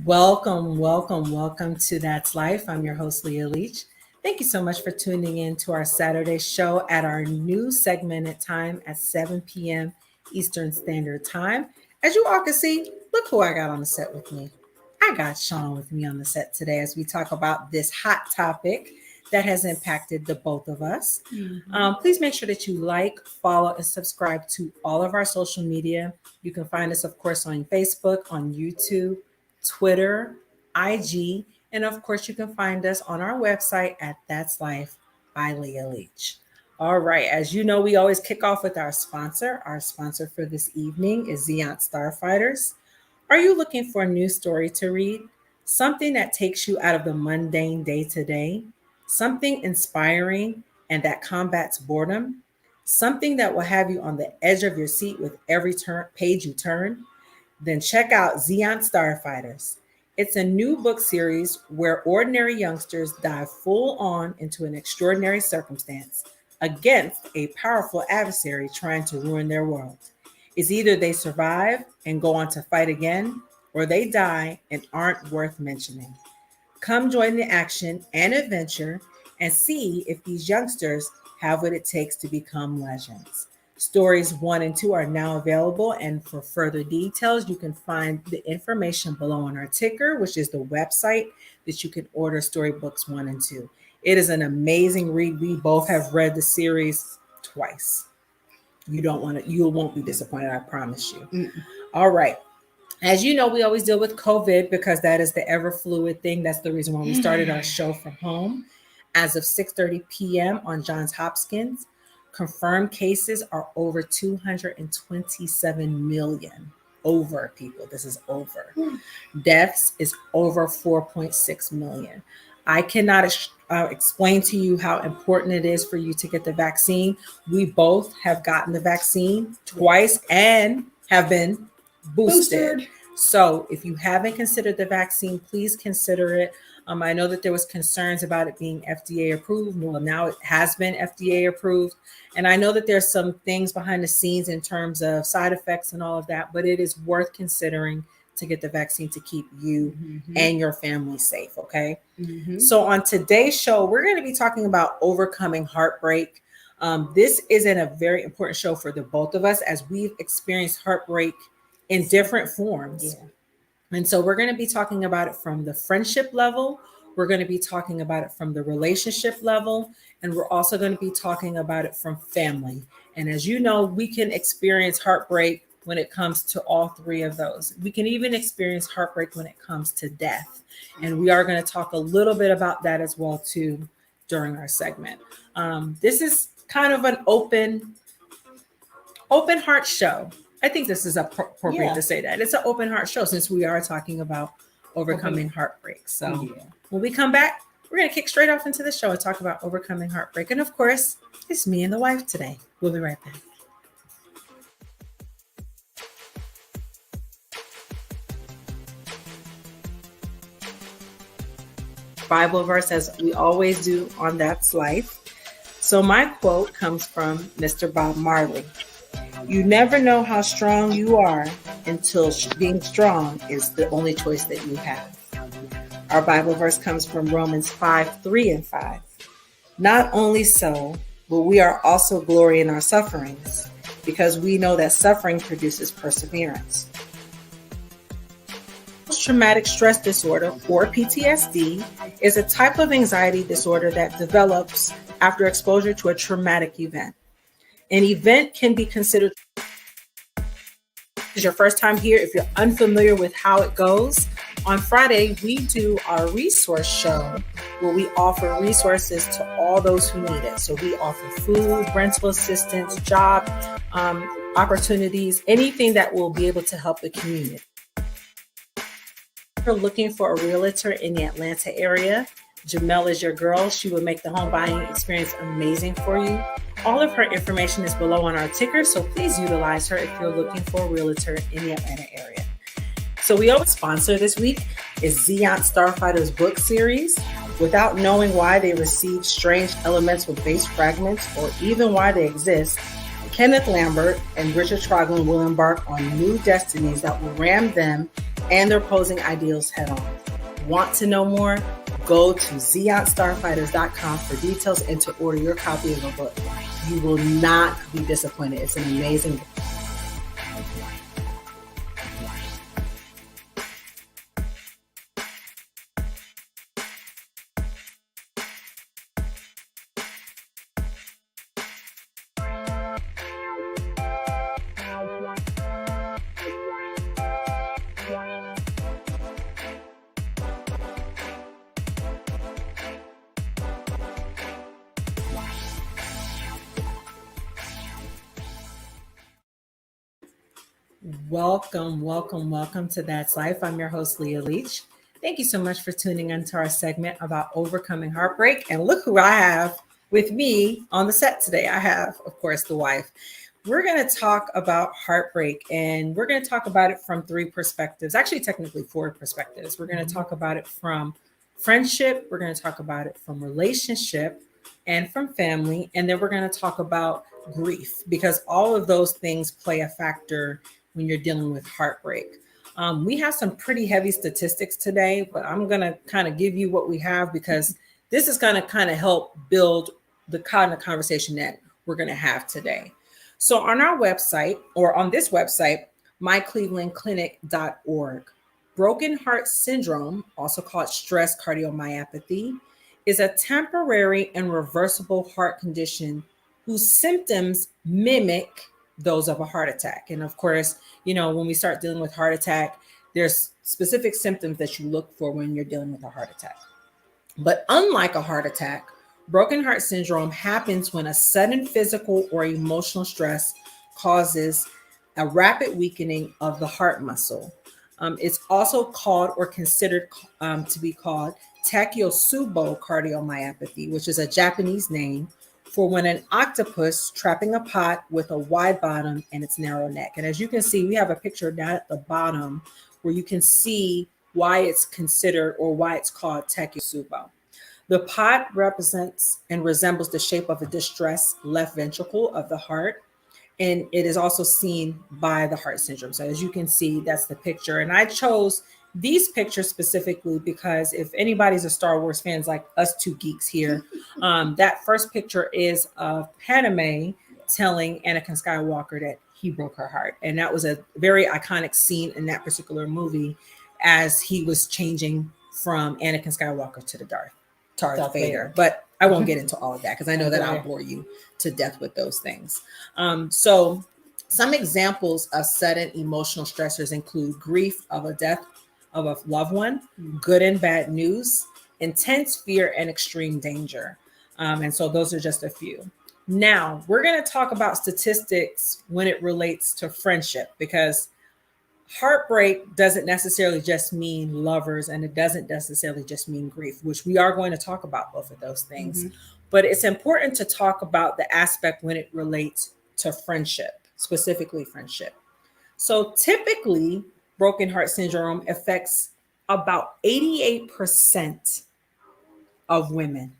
Welcome to That's Life. I'm your host, Leah Leach. Thank you so much for tuning in to our Saturday show at our new segmented time at 7 p.m. Eastern Standard Time. As you all can see, look who I got on the set with me. I got Sean with me on the set today as we talk about this hot topic that has impacted the both of us. Please make sure that you like, follow, and subscribe to all of our social media. You can find us, of course, on Facebook, on YouTube, Twitter, IG, and of course, you can find us on our website at That's Life by Leah Leach. All right, as you know, we always kick off with our sponsor. Our sponsor for this evening is Xeon Starfighters. Are you looking for a new story to read? Something that takes you out of the mundane day-to-day? Something inspiring and that combats boredom? Something that will have you on the edge of your seat with every page you turn? Then check out Xeon Starfighters. It's a new book series where ordinary youngsters dive full on into an extraordinary circumstance against a powerful adversary trying to ruin their world. It's either they survive and go on to fight again, or they die and aren't worth mentioning. Come join the action and adventure and see if these youngsters have what it takes to become legends. Stories 1 and 2 are now available, and for further details, you can find the information below on our ticker, which is the website that you can order storybooks 1 and 2. It is an amazing read. We both have read the series twice. You won't be disappointed, I promise you. All right. As you know, we always deal with COVID because that is the ever fluid thing. That's the reason why we started our show from home. As of 6:30 p.m. on Johns Hopkins, confirmed cases are over 227 million. Over, people. This is over. Deaths is over 4.6 million. I cannot explain to you how important it is for you to get the vaccine. We both have gotten the vaccine twice and have been boosted. So if you haven't considered the vaccine, please consider it. I know that there was concerns about it being FDA approved. Well, now it has been FDA approved. And I know that there's some things behind the scenes in terms of side effects and all of that, but it is worth considering to get the vaccine to keep you and your family safe, okay? So on today's show, we're going to be talking about overcoming heartbreak. This isn't a very important show for the both of us as we've experienced heartbreak in different forms. And so we're going to be talking about it from the friendship level. We're going to be talking about it from the relationship level. And we're also going to be talking about it from family. And as you know, we can experience heartbreak when it comes to all three of those. We can even experience heartbreak when it comes to death. And we are going to talk a little bit about that as well, too, during our segment. This is kind of an open heart show. I think this is appropriate to say that. It's an open heart show since we are talking about overcoming heartbreak. So when we come back, we're going to kick straight off into the show and talk about overcoming heartbreak. And of course, it's me and the wife today. We'll be right back. Bible verse, as we always do on That's Life. So my quote comes from Mr. Bob Marley. You never know how strong you are until being strong is the only choice that you have. Our Bible verse comes from Romans 5:3-5. Not only so, but we are also glory in our sufferings, because we know that suffering produces perseverance. Post-traumatic stress disorder, or PTSD, is a type of anxiety disorder that develops after exposure to a traumatic event. An event can be considered is your first time here. If you're unfamiliar with how it goes, on Friday, we do our resource show where we offer resources to all those who need it. So we offer food, rental assistance, job opportunities, anything that will be able to help the community. If you're looking for a realtor in the Atlanta area, Jamel is your girl. She will make the home buying experience amazing for you. All of her information is below on our ticker, so please utilize her if you're looking for a realtor in the Atlanta area. So we always sponsor this week is Xeon Starfighters book series. Without knowing why they receive strange elemental-based fragments or even why they exist, Kenneth Lambert and Richard Troglin will embark on new destinies that will ram them and their opposing ideals head on. Want to know more? Go to zeonstarfighters.com for details and to order your copy of the book. You will not be disappointed. It's an amazing book. Welcome to That's Life. I'm your host, Leah Leach. Thank you so much for tuning into our segment about overcoming heartbreak. And look who I have with me on the set today. I have, of course, the wife. We're going to talk about heartbreak, and we're going to talk about it from three perspectives, actually technically four perspectives. We're going to talk about it from friendship, we're going to talk about it from relationship and from family, and then we're going to talk about grief, because all of those things play a factor when you're dealing with heartbreak. We have some pretty heavy statistics today, but I'm going to kind of give you what we have, because this is going to kind of help build the kind of conversation that we're going to have today. So on our website, or on this website, myclevelandclinic.org, broken heart syndrome, also called stress cardiomyopathy, is a temporary and reversible heart condition whose symptoms mimic those of a heart attack. And of course, when we start dealing with heart attack, there's specific symptoms that you look for when you're dealing with a heart attack. But unlike a heart attack, broken heart syndrome happens when a sudden physical or emotional stress causes a rapid weakening of the heart muscle. It's also called, or considered to be called, Takotsubo cardiomyopathy, which is a Japanese name for when an octopus trapping a pot with a wide bottom and its narrow neck. And as you can see, we have a picture down at the bottom where you can see why it's considered, or why it's called Takotsubo. The pot represents and resembles the shape of a distressed left ventricle of the heart, and it is also seen by the heart syndrome. So as you can see, that's the picture. And I chose these pictures specifically because if anybody's a Star Wars fans like us two geeks here, that first picture is of Padme telling Anakin Skywalker that he broke her heart. And that was a very iconic scene in that particular movie, as he was changing from Anakin Skywalker to the Darth Vader. But I won't get into all of that, because I know that I'll bore you to death with those things. So some examples of sudden emotional stressors include grief of a death of a loved one, good and bad news, intense fear, and extreme danger. And so those are just a few. Now, we're going to talk about statistics when it relates to friendship, because heartbreak doesn't necessarily just mean lovers, and it doesn't necessarily just mean grief, which we are going to talk about both of those things. But it's important to talk about the aspect when it relates to friendship, specifically friendship. So typically, broken heart syndrome affects about 88% of women,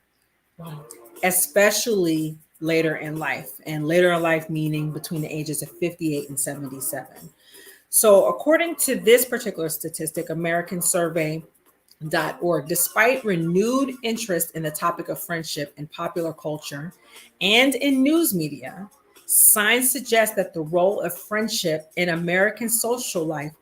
especially later in life, and later in life meaning between the ages of 58 and 77. So according to this particular statistic, American Survey.org, despite renewed interest in the topic of friendship in popular culture and in news media, signs suggest that the role of friendship in American social life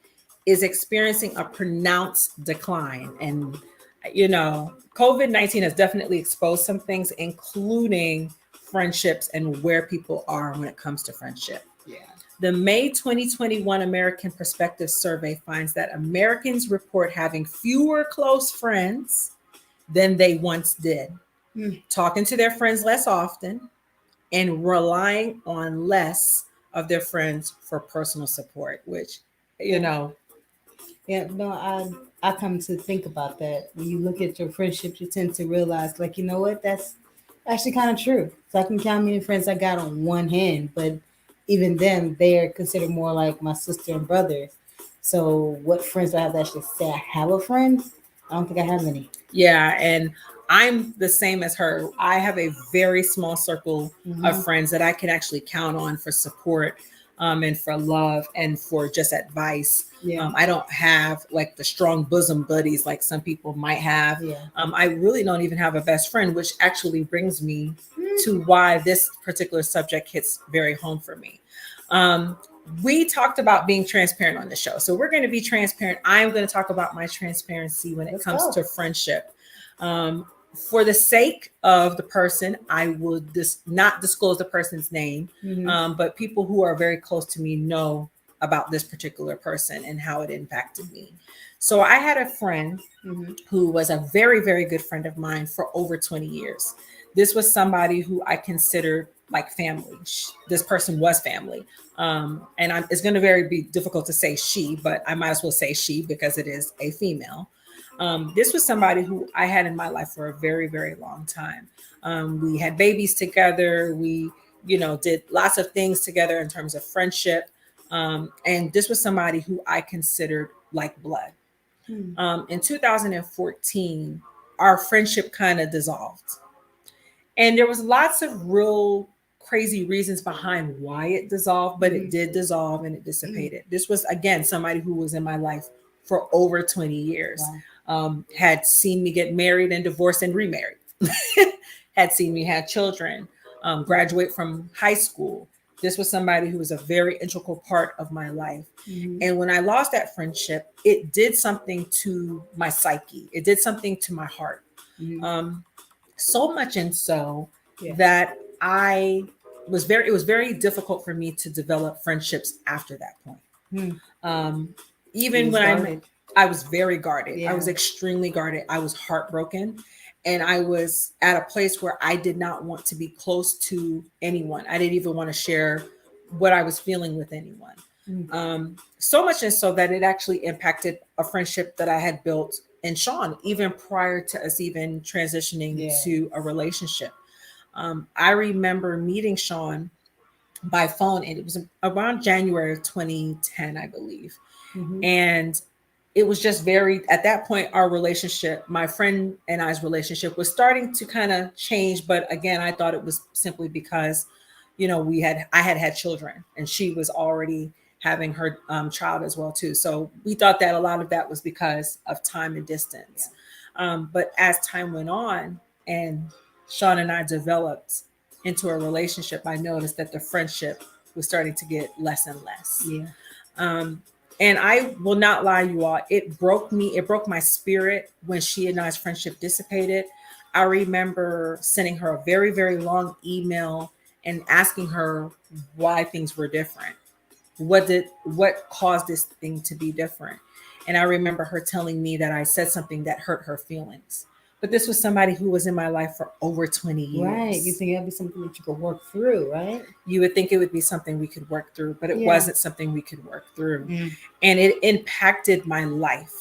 is experiencing a pronounced decline. And, COVID-19 has definitely exposed some things, including friendships and where people are when it comes to friendship. Yeah. The May 2021 American Perspective Survey finds that Americans report having fewer close friends than they once did, talking to their friends less often, and relying on less of their friends for personal support, which, Yeah, no, I come to think about that. When you look at your friendships, you tend to realize, like, you know what, that's actually kind of true. So I can count how many friends I got on one hand, but even then, they're considered more like my sister and brother. So what friends do I have to actually say I have a friend? I don't think I have any. Yeah, and I'm the same as her. I have a very small circle of friends that I can actually count on for support. and for love and for just advice. Yeah. I don't have like the strong bosom buddies like some people might have. Yeah. I really don't even have a best friend, which actually brings me to why this particular subject hits very home for me. Um, we talked about being transparent on the show. So we're going to be transparent. I'm going to talk about my transparency when it Let's comes go. to friendship. For the sake of the person, I will not disclose the person's name, but people who are very close to me know about this particular person and how it impacted me. So I had a friend who was a very, very good friend of mine for over 20 years. This was somebody who I considered like family. This person was family. It's going to be difficult to say she, but I might as well say she because it is a female. This was somebody who I had in my life for a very, very long time. We had babies together. We, did lots of things together in terms of friendship. And this was somebody who I considered like blood. In 2014, our friendship kind of dissolved. And there was lots of real crazy reasons behind why it dissolved, but it did dissolve and it dissipated. This was, again, somebody who was in my life for over 20 years. Wow. Had seen me get married and divorced and remarried, had seen me have children, graduate from high school. This was somebody who was a very integral part of my life. And when I lost that friendship, it did something to my psyche. It did something to my heart. So much and so that it was very difficult for me to develop friendships after that point. Even when I was very guarded. Yeah. I was extremely guarded. I was heartbroken. And I was at a place where I did not want to be close to anyone. I didn't even want to share what I was feeling with anyone. So much and so that it actually impacted a friendship that I had built in Sean, even prior to us even transitioning to a relationship. I remember meeting Sean by phone, and it was around January of 2010, I believe. And it was just at that point, our relationship, my friend and I's relationship was starting to kind of change. But again, I thought it was simply because, I had children and she was already having her child as well too. So we thought that a lot of that was because of time and distance. But as time went on and Sean and I developed into a relationship, I noticed that the friendship was starting to get less and less. And I will not lie, you all, it broke me. It broke my spirit when she and I's friendship dissipated. I remember sending her a very, very long email and asking her why things were different. What caused this thing to be different? And I remember her telling me that I said something that hurt her feelings. But this was somebody who was in my life for over 20 years. Right. You think it'd be something that you could work through, right? You would think it would be something we could work through, but it wasn't something we could work through. And it impacted my life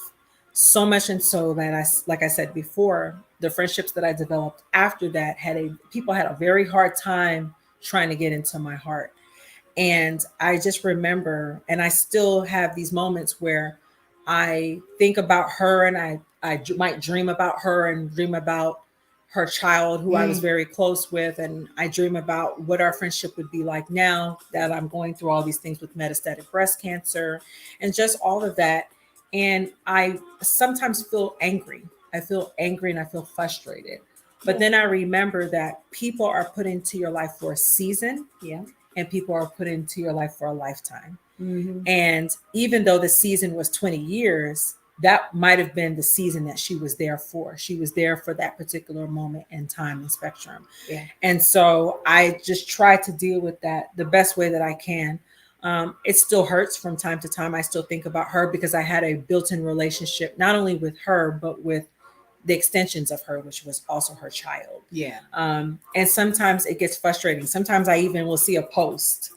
so much. And so that like I said before, the friendships that I developed after that people had a very hard time trying to get into my heart. And I just remember, and I still have these moments where I think about her and I might dream about her and dream about her child who I was very close with. And I dream about what our friendship would be like now that I'm going through all these things with metastatic breast cancer and just all of that. And I sometimes feel angry. I feel angry and I feel frustrated. But then I remember that people are put into your life for a season. And people are put into your life for a lifetime. And even though the season was 20 years, that might have been the season that she was there for. She was there for that particular moment in time and spectrum. And so I just try to deal with that the best way that I can. It still hurts from time to time. I still think about her because I had a built-in relationship, not only with her, but with the extensions of her, which was also her child. And sometimes it gets frustrating. Sometimes I even will see a post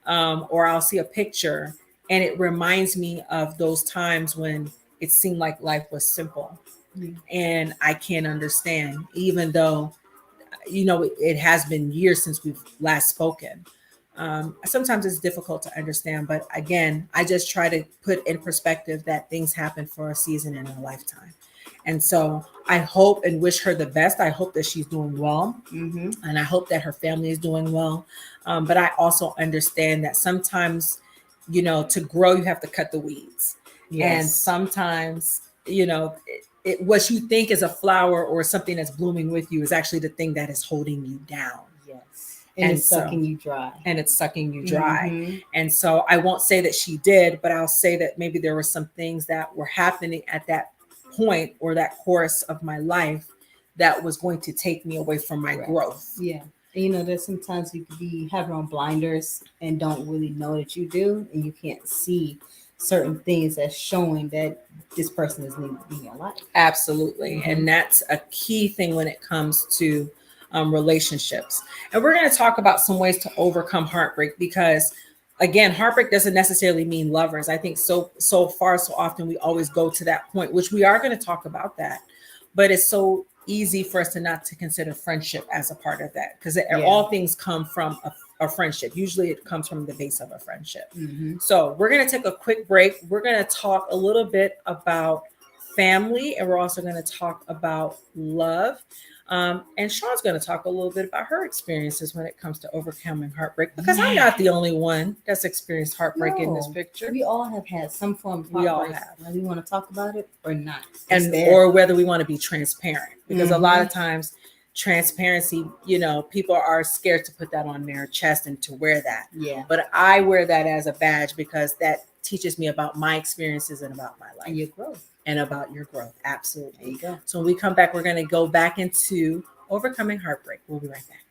or I'll see a picture and it reminds me of those times when it seemed like life was simple. And I can't understand, even though, it has been years since we've last spoken. Sometimes it's difficult to understand, but again, I just try to put in perspective that things happen for a season in a lifetime. And so I hope and wish her the best. I hope that she's doing well. Mm-hmm. And I hope that her family is doing well. But I also understand that sometimes, to grow, you have to cut the weeds. And Yes. sometimes, what you think is a flower or something that's blooming with you is actually the thing that is holding you down. Yes. And it's so- sucking you dry. And it's sucking you dry. Mhm. And so I won't say that she did, but I'll say that maybe there were some things that were happening at that point or that course of my life that was going to take me away from my Correct. growth. Yeah. And there's sometimes you could be having on blinders and don't really know that you do, and you can't see certain things that's showing that this person is needed to be in your life. Absolutely. Mhm. And that's a key thing when it comes to relationships. And we're going to talk about some ways to overcome heartbreak because, again, heartbreak doesn't necessarily mean lovers. I think so often we always go to that point, which we are going to talk about that. But it's so easy for us to consider friendship as a part of that because all things come from a friendship. Usually it comes from the base of a friendship. Mm-hmm. So we're going to take a quick break. We're going to talk a little bit about family, and we're also going to talk about love. And Sean's going to talk a little bit about her experiences when it comes to overcoming heartbreak, because I'm not the only one that's experienced heartbreak in this picture. We all have had some form of heartbreak. We all have. Whether we want to talk about it or not. Or whether we want to be transparent, because a lot of times transparency, people are scared to put that on their chest and to wear that. Yeah. But I wear that as a badge because that teaches me about my experiences and about my life. And your growth. And about your growth. Absolutely. There you go. So when we come back, we're going to go back into overcoming heartbreak. We'll be right back.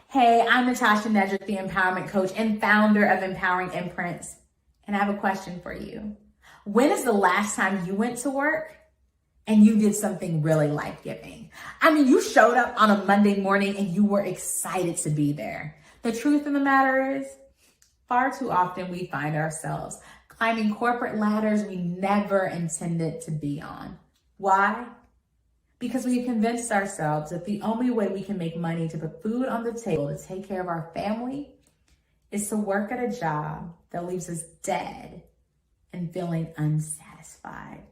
Hey, I'm Natasha Nedrick, the empowerment coach and founder of Empowering Imprints. And I have a question for you. When is the last time you went to work and you did something really life-giving? I mean, you showed up on a Monday morning and you were excited to be there. The truth of the matter is, far too often we find ourselves climbing corporate ladders we never intended to be on. Why? Because we've convinced ourselves that the only way we can make money to put food on the table to take care of our family is to work at a job that leaves us dead and feeling unsatisfied.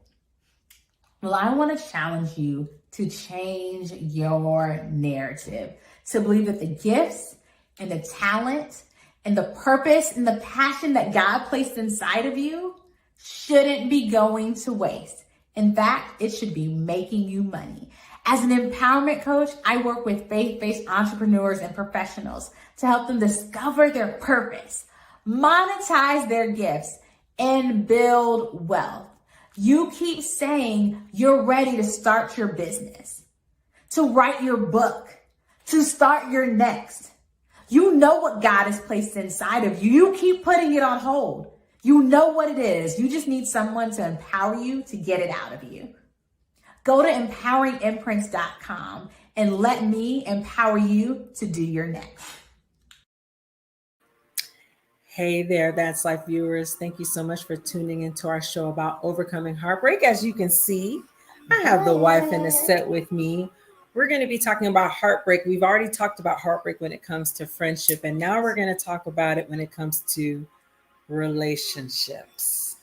Well, I want to challenge you to change your narrative, to believe that the gifts and the talent and the purpose and the passion that God placed inside of you shouldn't be going to waste. In fact, it should be making you money. As an empowerment coach, I work with faith-based entrepreneurs and professionals to help them discover their purpose, monetize their gifts, and build wealth. You keep saying you're ready to start your business, to write your book, to start your next. You know what God has placed inside of you. You keep putting it on hold. You know what it is. You just need someone to empower you to get it out of you. Go to empoweringimprints.com and let me empower you to do your next. Hey there, That's Life viewers. Thank you so much for tuning into our show about overcoming heartbreak. As you can see, I have the wife in the set with me. We're going to be talking about heartbreak. We've already talked about heartbreak when it comes to friendship, and now we're going to talk about it when it comes to relationships,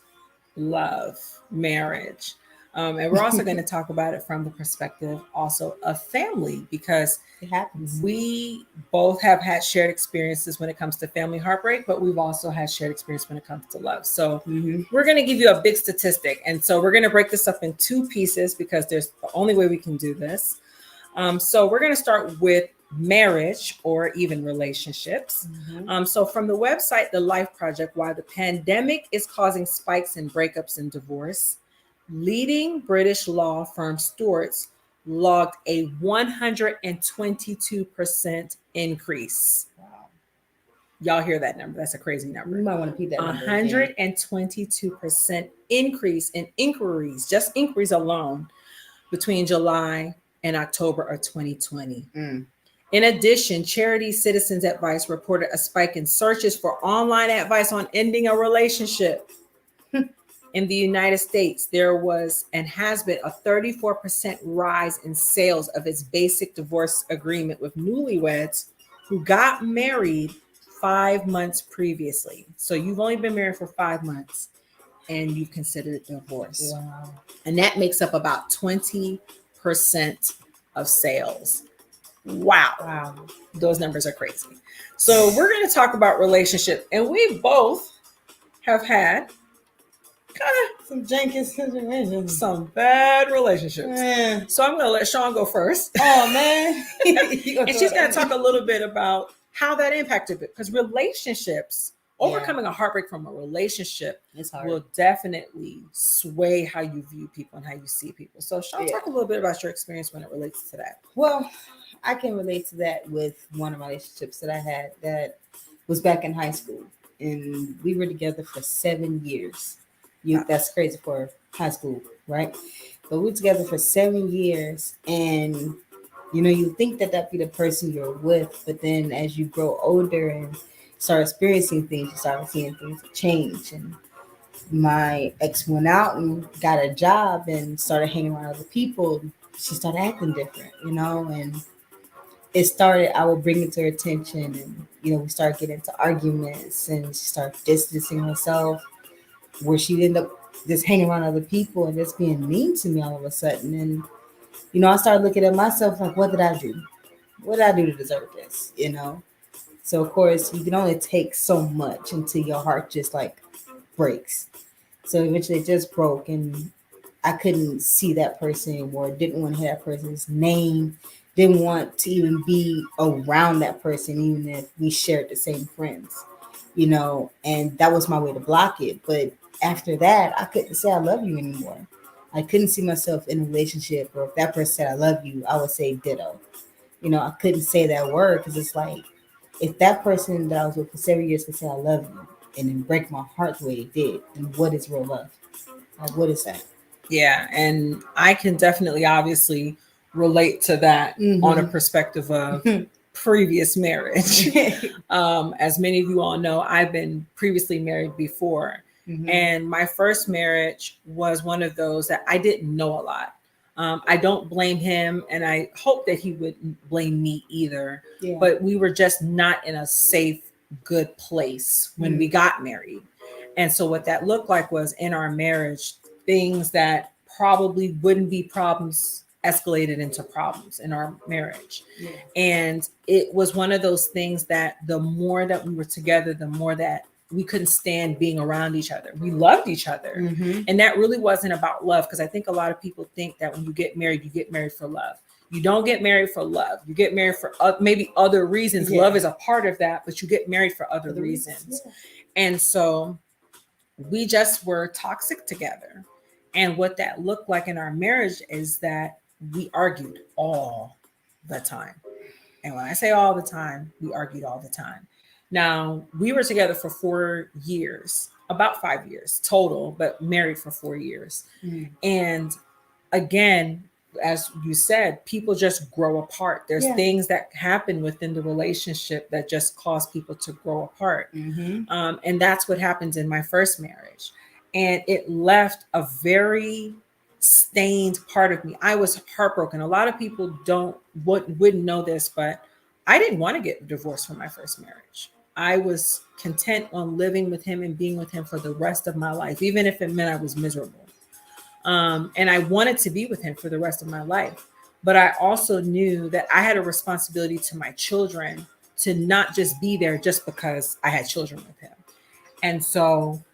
love, marriage. And we're also going to talk about it from the perspective also of family, because It happens. we both have had shared experiences when it comes to family heartbreak, but we've also had shared experience when it comes to love. So we're going to give you a big statistic. And so we're going to break this up in two pieces because there's the only way we can do this. So we're going to start with marriage or even relationships. So from the website, The Life Project, why the pandemic is causing spikes in breakups and divorce, leading British law firm Stewart's logged a 122% increase. Wow. Y'all hear that number? That's a crazy You number. might want to repeat that number again. 122% increase in inquiries, just inquiries alone, between July and October of 2020. Mm. In addition, Charity Citizens Advice reported a spike in searches for online advice on ending a relationship. In the United States, there was and has been a 34% rise in sales of its basic divorce agreement with newlyweds who got married 5 months previously. So you've only been married for 5 months and you've considered divorce. Wow. And that makes up about 20% of sales. Wow. Wow. Those numbers are crazy. So we're going to talk about relationship, and we both have had kind Some janky situations. of some bad relationships. Man. So I'm going to let Sean go first. Oh, man. And she's going to talk a little bit about how that impacted it. Because relationships, overcoming a heartbreak from a relationship It's hard. will definitely sway how you view people and how you see people. So Sean, talk a little bit about your experience when it relates to that. Well, I can relate to that with one of my relationships that I had that was back in high school. And we were together for 7 years. That's crazy for high school, right? But we were together for 7 years. And, you think that that'd be the person you're with. But then as you grow older and start experiencing things, you start seeing things change. And my ex went out and got a job and started hanging around other people. She started acting different, and it started, I would bring it to her attention, and we started getting into arguments, and she started distancing herself, where she'd end up just hanging around other people and just being mean to me all of a sudden. And I started looking at myself like, what did I do? What did I do to deserve this? So of course you can only take so much until your heart just like breaks. So eventually it just broke, and I couldn't see that person anymore. Didn't want to hear that person's name. Didn't want to even be around that person, even if we shared the same friends, and that was my way to block it. But after that, I couldn't say I love you anymore. I couldn't see myself in a relationship, or if that person said I love you, I would say ditto. I couldn't say that word, because it's like, if that person that I was with for 7 years could say I love you and then break my heart the way it did, then what is real love? Like, what is that? Yeah, and I can definitely obviously relate to that on a perspective of previous marriage. As many of you all know, I've been previously married before. And my first marriage was one of those that I didn't know a lot. I don't blame him, and I hope that he wouldn't blame me either. Yeah. But we were just not in a safe, good place when we got married. And so what that looked like was, in our marriage, things that probably wouldn't be problems escalated into problems in our marriage. Yeah. And it was one of those things that the more that we were together, the more that we couldn't stand being around each other. We loved each other. And that really wasn't about love, because I think a lot of people think that when you get married for love. You don't get married for love. You get married for maybe other reasons. Yeah. Love is a part of that, but you get married for other reasons. Yeah. And so we just were toxic together. And what that looked like in our marriage is that we argued all the time. And when I say all the time, we argued all the time. Now, we were together for 4 years, about 5 years total, but married for 4 years. And again, as you said, people just grow apart. There's things that happen within the relationship that just cause people to grow apart. And that's what happens in my first marriage. And it left a very stained part of me. I was heartbroken. A lot of people wouldn't know this, but I didn't want to get divorced from my first marriage. I was content on living with him and being with him for the rest of my life, even if it meant I was miserable. And I wanted to be with him for the rest of my life. But I also knew that I had a responsibility to my children to not just be there just because I had children with him. And so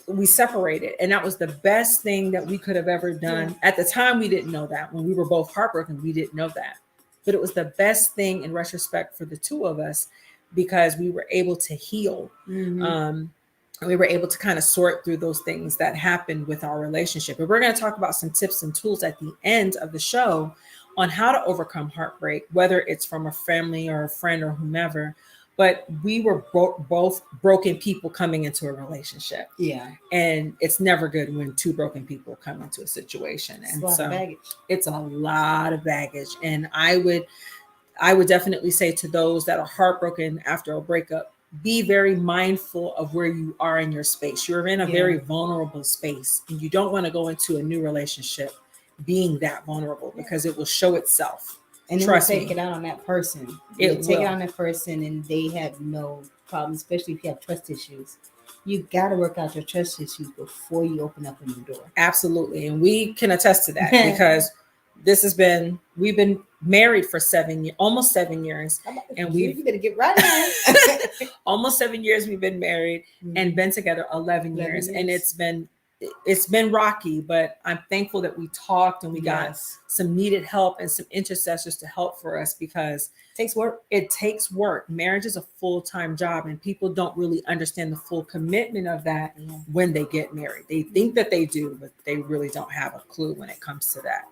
we separated, and that was the best thing that we could have ever done. At the time, we didn't know that. When we were both heartbroken, we didn't know that. But it was the best thing in retrospect for the two of us, because we were able to heal. We were able to kind of sort through those things that happened with our relationship. And we're going to talk about some tips and tools at the end of the show on how to overcome heartbreak, whether it's from a family or a friend or whomever. But we were both broken people coming into a relationship. Yeah. And it's never good when two broken people come into a situation. It's And a lot so of baggage. it's a lot of baggage. And I would definitely say to those that are heartbroken after a breakup, be very mindful of where you are in your space. You're in a very vulnerable space, and you don't want to go into a new relationship being that vulnerable, because it will show itself. And it will Trust take me. it out on that person. It You take will. it on that person and they have no problem, especially if you have trust issues. You got to work out your trust issues before you open up a new door. Absolutely. And we can attest to that because we've been married for almost 7 years. And you better get right on. Almost 7 years we've been married and been together 11 years. And it's been rocky, but I'm thankful that we talked and we got some needed help and some intercessors to help for us, because it takes work. It takes work. Marriage is a full-time job, and people don't really understand the full commitment of that when they get married. They think that they do, but they really don't have a clue when it comes to that.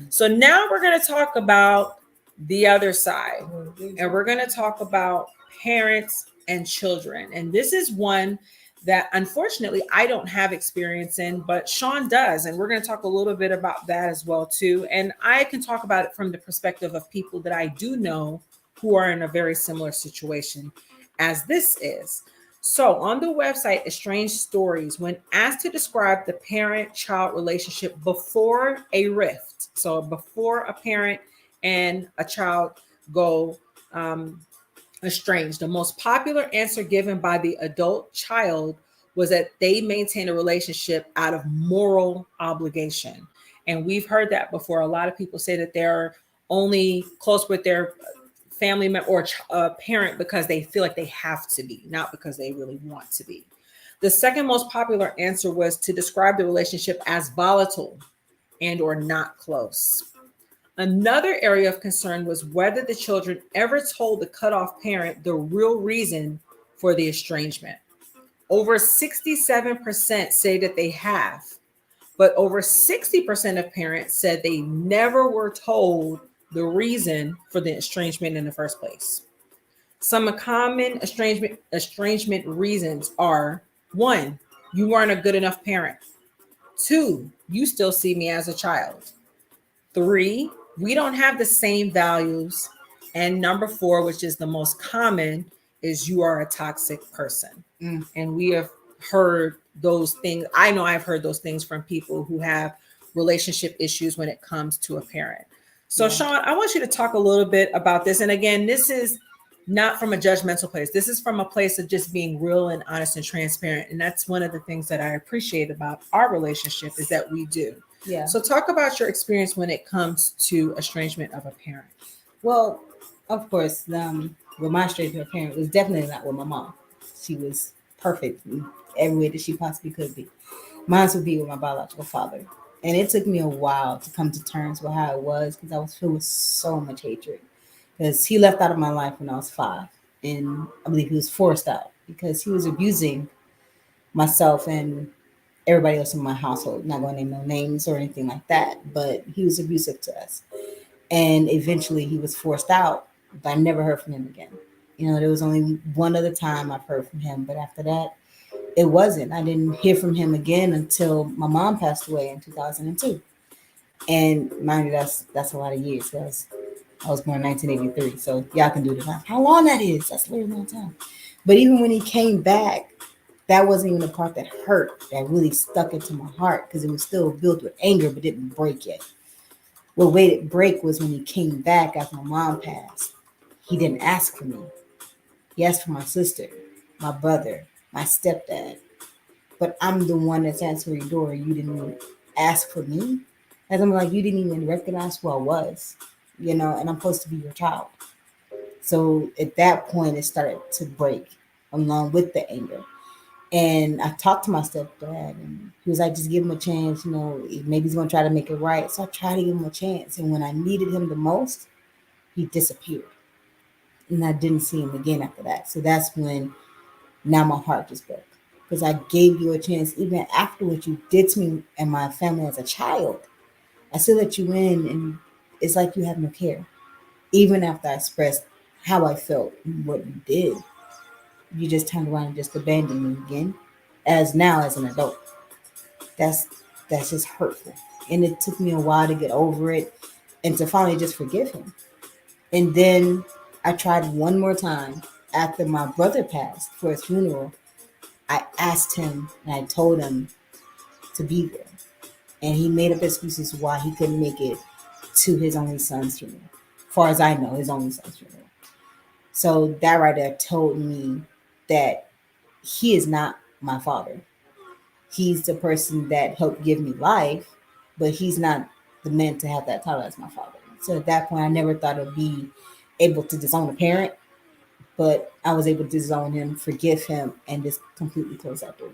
So now we're going to talk about the other side, and we're going to talk about parents and children. And this is one that unfortunately I don't have experience in, but Sean does. And we're going to talk a little bit about that as well too. And I can talk about it from the perspective of people that I do know who are in a very similar situation as this is. So on the website Estranged Stories, when asked to describe the parent-child relationship before a rift, so before a parent and a child go estranged, the most popular answer given by the adult child was that they maintain a relationship out of moral obligation. And we've heard that before. A lot of people say that they're only close with their family member or parent because they feel like they have to be, not because they really want to be. The second most popular answer was to describe the relationship as volatile and or not close. Another area of concern was whether the children ever told the cutoff parent the real reason for the estrangement. Over 67% say that they have, but over 60% of parents said they never were told the reason for the estrangement in the first place. Some common estrangement reasons are: 1, you weren't a good enough parent. 2, you still see me as a child. 3, we don't have the same values. And number 4, which is the most common, is you are a toxic person. And we have heard those things. I know I've heard those things from people who have relationship issues when it comes to a parent. So Sean, I want you to talk a little bit about this. And again, this is not from a judgmental place. This is from a place of just being real and honest and transparent. And that's one of the things that I appreciate about our relationship, is that we do. Yeah. So talk about your experience when it comes to estrangement of a parent. Well, of course, with my estrangement of a parent was definitely not with my mom. She was perfect in every way that she possibly could be. Mine would be with my biological father. And it took me a while to come to terms with how it was, because I was filled with so much hatred. Because he left out of my life when I was 5. And I believe he was forced out because he was abusing myself and everybody else in my household. Not going to name no names or anything like that, but he was abusive to us. And eventually he was forced out, but I never heard from him again. There was only one other time I've heard from him, but after that, it wasn't. I didn't hear from him again until my mom passed away in 2002. And mind you, that's a lot of years. I was born in 1983, so y'all can do the math. How long that is? That's a very long time. But even when he came back, that wasn't even the part that hurt, that really stuck into my heart, because it was still built with anger, but didn't break yet. What made it break was when he came back after my mom passed. He didn't ask for me. He asked for my sister, my brother, my stepdad. But I'm the one that's answering your door. You didn't even ask for me. And I'm like, you didn't even recognize who I was, and I'm supposed to be your child. So at that point, it started to break along with the anger. And I talked to my stepdad, and he was like, just give him a chance, maybe he's going to try to make it right. So I tried to give him a chance. And when I needed him the most, he disappeared. And I didn't see him again after that. So that's when now my heart just broke. Because I gave you a chance, even after what you did to me and my family as a child. I still let you in, and it's like you have no care. Even after I expressed how I felt and what you did, you just turned around and just abandoned me again. As now as an adult, that's just hurtful. And it took me a while to get over it and to finally just forgive him. And then I tried one more time after my brother passed for his funeral. I asked him and I told him to be there. And he made up excuses why he couldn't make it to his only son's funeral. As far as I know, his only son's funeral. So that right there told me that he is not my father. He's the person that helped give me life, but he's not the man to have that title as my father. So at that point, I never thought I'd be able to disown a parent, but I was able to disown him, forgive him, and just completely close that door.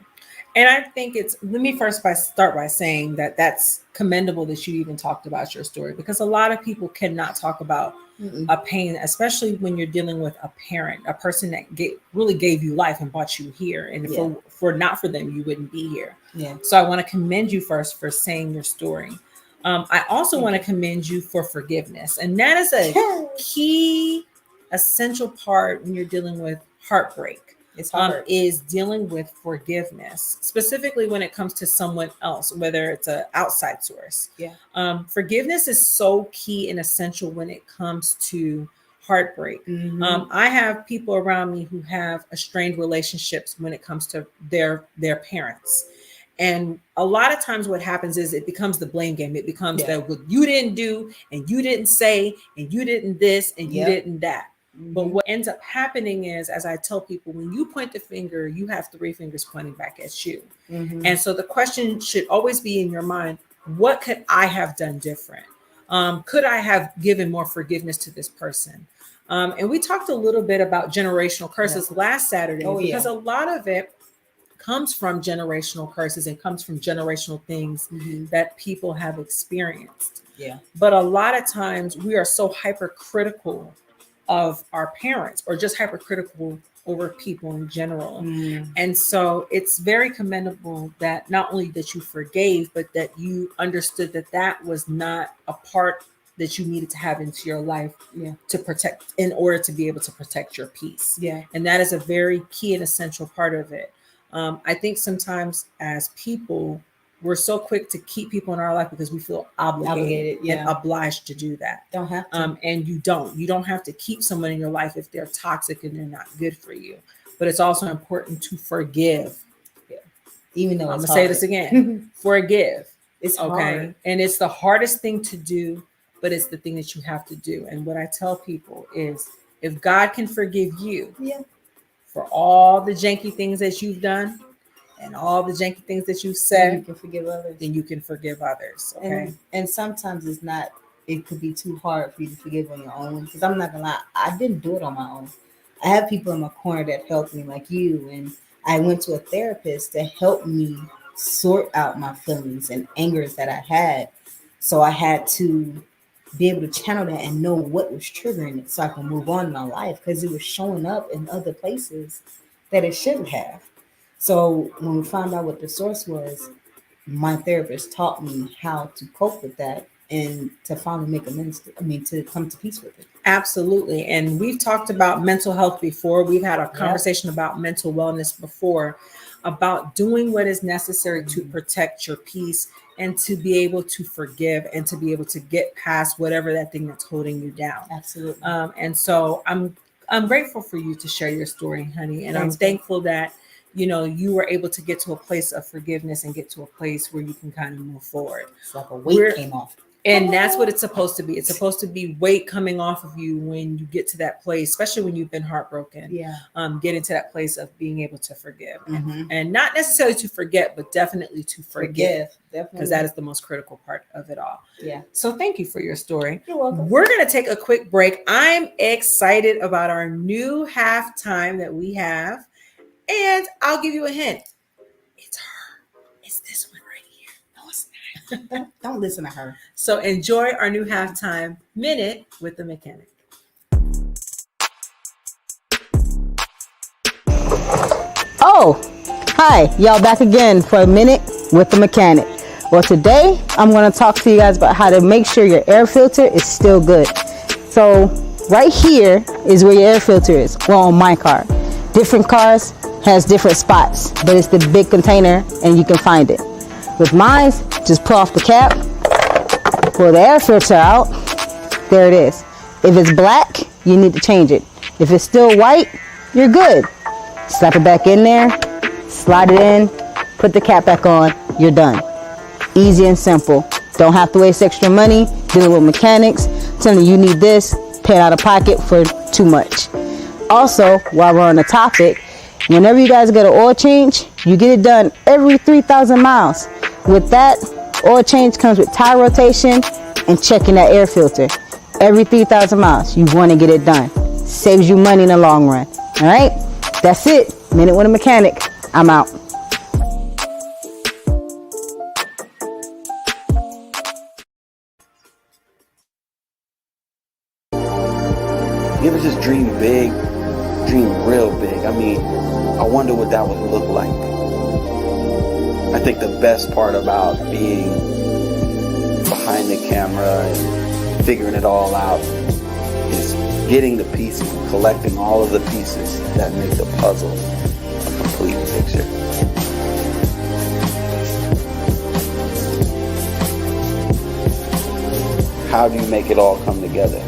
And I think let me first start by saying that that's commendable that you even talked about your story, because a lot of people cannot talk about a pain, especially when you're dealing with a parent, a person that really gave you life and brought you here. And if for not for them, you wouldn't be here. Yeah. So I want to commend you first for saying your story. I also want to commend you for forgiveness. And that is a key, essential part when you're dealing with heartbreak. It's hard. Is dealing with forgiveness, specifically when it comes to someone else, whether it's an outside source. Yeah. Forgiveness is so key and essential when it comes to heartbreak. I have people around me who have strained relationships when it comes to their parents. And a lot of times what happens is it becomes the blame game. It becomes that what you didn't do and you didn't say and you didn't this and you didn't that. But what ends up happening is, as I tell people, when you point the finger, you have three fingers pointing back at you. And so the question should always be in your mind, what could I have done different? Could I have given more forgiveness to this person? And we talked a little bit about generational curses last Saturday, because a lot of it comes from generational curses and comes from generational things that people have experienced. Yeah. But a lot of times we are so hypercritical of our parents, or just hypercritical over people in general. And so it's very commendable that not only that you forgave, but that you understood that that was not a part that you needed to have into your life to protect, in order to be able to protect your peace. And that is a very key and essential part of it. I think sometimes as people, we're so quick to keep people in our life because we feel obligated and obliged to do that. Don't have to. And you don't have to keep someone in your life if they're toxic and they're not good for you. But it's also important to forgive. Even though I'm gonna say this again, forgive. It's hard. And it's the hardest thing to do, but it's the thing that you have to do. And what I tell people is, if God can forgive you for all the janky things that you've done, and all the janky things that you've said, you can forgive others. Then you can forgive others. Okay. And sometimes it could be too hard for you to forgive on your own. Because I'm not gonna lie, I didn't do it on my own. I have people in my corner that helped me, like you. And I went to a therapist to help me sort out my feelings and angers that I had. So I had to be able to channel that and know what was triggering it so I can move on in my life, because it was showing up in other places that it shouldn't have. So when we found out what the source was, my therapist taught me how to cope with that and to finally make amends. To come to peace with it. Absolutely. And we've talked about mental health before. We've had a conversation about mental wellness before, about doing what is necessary to protect your peace and to be able to forgive and to be able to get past whatever that thing that's holding you down. Absolutely. And so I'm grateful for you to share your story, honey. And I'm thankful that you were able to get to a place of forgiveness and get to a place where you can kind of move forward. It's like a weight came off. And that's what it's supposed to be. It's supposed to be weight coming off of you when you get to that place, especially when you've been heartbroken. Get into that place of being able to forgive. And not necessarily to forget, but definitely to forgive. Because that is the most critical part of it all. So thank you for your story. You're welcome. We're going to take a quick break. I'm excited about our new halftime that we have. And I'll give you a hint. It's her. It's this one right here. No, it's not. Don't listen to her. So enjoy our new halftime minute with the mechanic. Oh, hi. Y'all back again for a minute with the mechanic. Well, today I'm going to talk to you guys about how to make sure your air filter is still good. So right here is where your air filter is. Well, on my car. Different cars has different spots, but it's the big container and you can find it. With mine, just pull off the cap, pull the air filter out. There it is. If it's black, you need to change it. If it's still white, you're good. Slap it back in there, slide it in, put the cap back on, you're done. Easy and simple. Don't have to waste extra money dealing with mechanics, telling you need this, paying out of pocket for too much. Also, while we're on the topic, whenever you guys get an oil change, you get it done every 3,000 miles. With that, oil change comes with tire rotation and checking that air filter. Every 3,000 miles, you want to get it done. Saves you money in the long run. All right? That's it. Minute with a mechanic. I'm out. You ever just dream big, dream real big? I mean, I wonder what that would look like. I think the best part about being behind the camera and figuring it all out is getting the pieces, collecting all of the pieces that make the puzzle a complete picture. How do you make it all come together?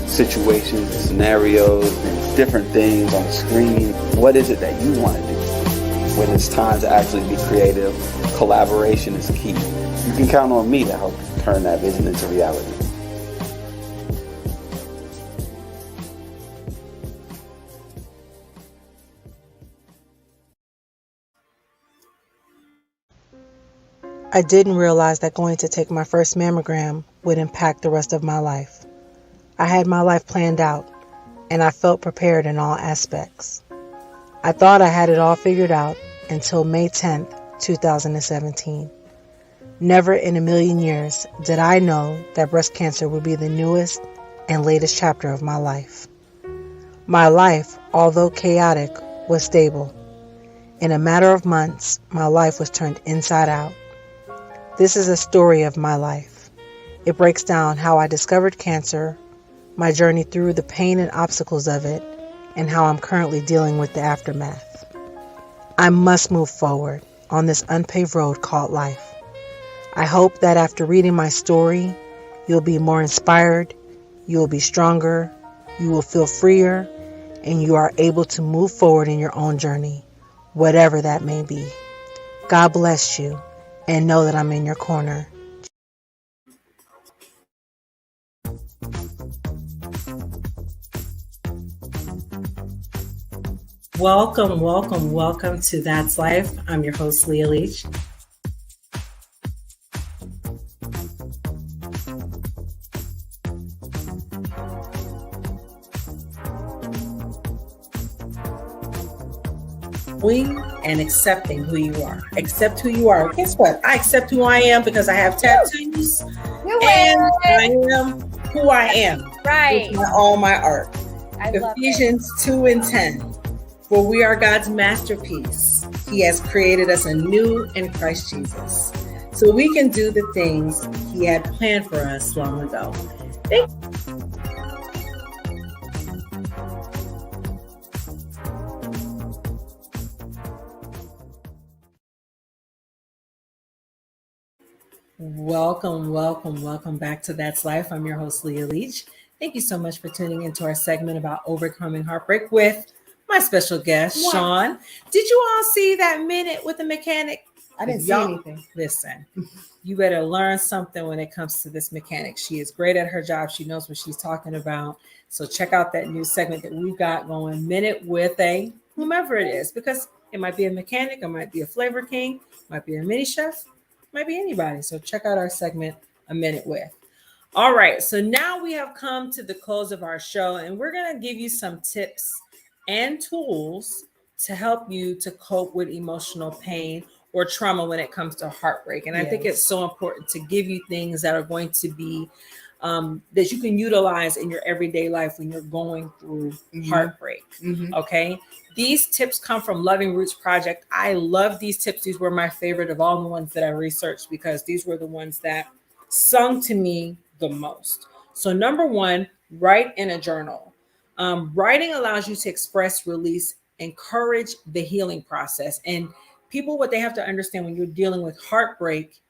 Situations, scenarios, different things on the screen. What is it that you want to do? When it's time to actually be creative, collaboration is key. You can count on me to help turn that vision into reality. I didn't realize that going to take my first mammogram would impact the rest of my life. I had my life planned out, and I felt prepared in all aspects. I thought I had it all figured out until May 10th, 2017. Never in a million years did I know that breast cancer would be the newest and latest chapter of my life. My life, although chaotic, was stable. In a matter of months, my life was turned inside out. This is a story of my life. It breaks down how I discovered cancer, my journey through the pain and obstacles of it, and how I'm currently dealing with the aftermath. I must move forward on this unpaved road called life. I hope that after reading my story, you'll be more inspired, you will be stronger, you will feel freer, and you are able to move forward in your own journey, whatever that may be. God bless you, and know that I'm in your corner. Welcome, welcome, welcome to That's Life. I'm your host, Leah Leach. And accepting who you are. Accept who you are. Guess what? I accept who I am because I have tattoos and I am who I am. Right. With all my art. I love Ephesians 2:10. For we are God's masterpiece. He has created us anew in Christ Jesus, so we can do the things He had planned for us long ago. Welcome, welcome, welcome back to That's Life. I'm your host, Leah Leach. Thank you so much for tuning into our segment about overcoming heartbreak with my special guest, Sean. Did you all see that minute with the mechanic? I didn't see anything. Listen, you better learn something when it comes to this mechanic. She is great at her job. She knows what she's talking about. So check out that new segment that we've got going, Minute with a whomever it is, because it might be a mechanic, it might be a flavor king, might be a mini chef, might be anybody. So check out our segment, A Minute With. All right, so now we have come to the close of our show, and we're going to give you some tips and tools to help you to cope with emotional pain or trauma when it comes to heartbreak. And I think it's so important to give you things that are going to be that you can utilize in your everyday life when you're going through heartbreak. Okay. These tips come from Loving Roots Project. I love these tips. These were my favorite of all the ones that I researched because these were the ones that sung to me the most. So number one, write in a journal. Writing allows you to express, release, encourage the healing process. And people, what they have to understand when you're dealing with heartbreak,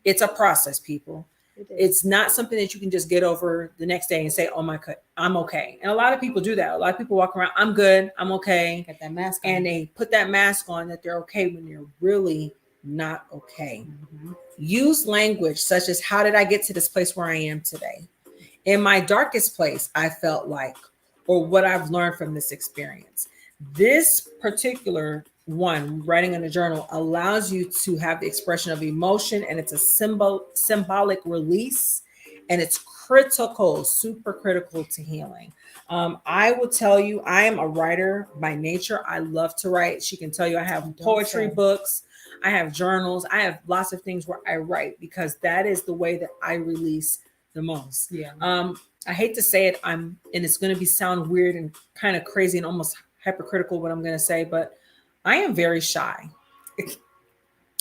it's a process, people. It's not something that you can just get over the next day and say, oh my God, I'm okay. And a lot of people do that. A lot of people walk around, I'm good, I'm okay. Get that mask on. And they put that mask on that they're okay when you're really not okay. Use language such as, how did I get to this place where I am today? In my darkest place, I felt like, or what I've learned from this experience. This particular one, writing in a journal, allows you to have the expression of emotion, and it's a symbolic release, and it's critical, super critical to healing. I will tell you, I am a writer by nature. I love to write. She can tell you I have poetry books, I have journals, I have lots of things where I write because that is the way that I release the most. I hate to say it, and it's going to sound weird and kind of crazy and almost hypocritical what I'm going to say, but I am very shy.